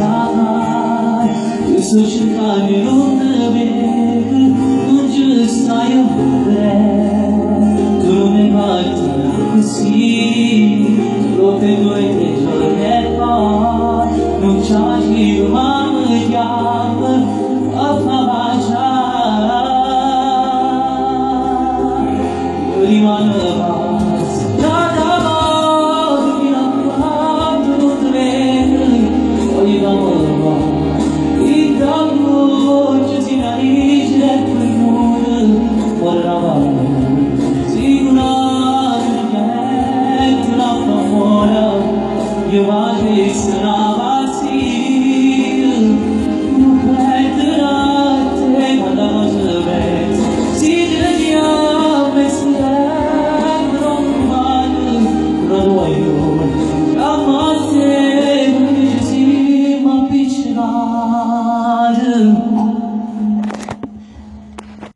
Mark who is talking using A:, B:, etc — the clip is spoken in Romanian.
A: adorai, tu suci in camerone vec, non giusta io tu non mi guardi così, lo che vuoi che giorni fa, non c'è chi domani chiama, a fa rimane